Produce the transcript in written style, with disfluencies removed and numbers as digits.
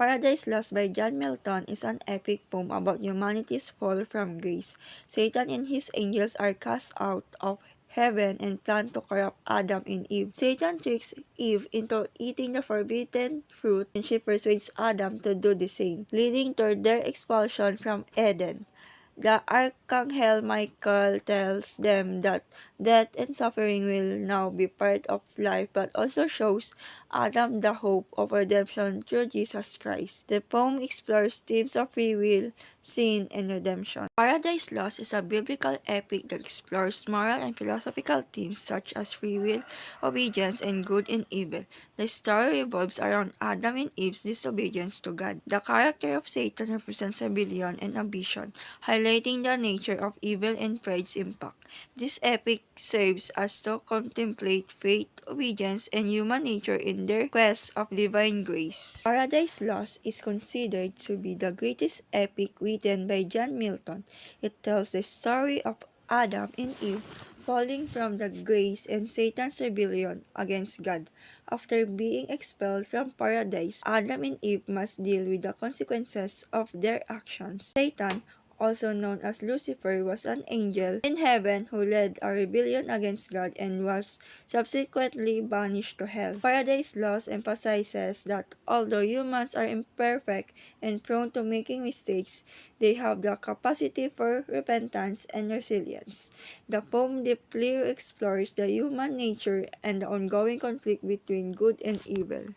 Paradise Lost by John Milton is an epic poem about humanity's fall from grace. Satan and his angels are cast out of heaven and plan to corrupt Adam and Eve. Satan tricks Eve into eating the forbidden fruit and she persuades Adam to do the same, leading toward their expulsion from Eden. The Archangel Michael tells them that death and suffering will now be part of life, but also shows Adam the hope of redemption through Jesus Christ. The poem explores themes of free will, sin, and redemption. Paradise Lost is a biblical epic that explores moral and philosophical themes such as free will, obedience, and good and evil. The story revolves around Adam and Eve's disobedience to God. The character of Satan represents rebellion and ambition, highlighting the nature of evil and pride's impact. This epic serves us to contemplate faith, obedience, and human nature in their quest of divine grace. Paradise Lost is considered to be the greatest epic written by John Milton. It tells the story of Adam and Eve falling from the grace and Satan's rebellion against God. After being expelled from paradise, Adam and Eve must deal with the consequences of their actions. Satan, also known as Lucifer, was an angel in heaven who led a rebellion against God and was subsequently banished to hell. Paradise Lost emphasizes that although humans are imperfect and prone to making mistakes, they have the capacity for repentance and resilience. The poem deeply explores the human nature and the ongoing conflict between good and evil.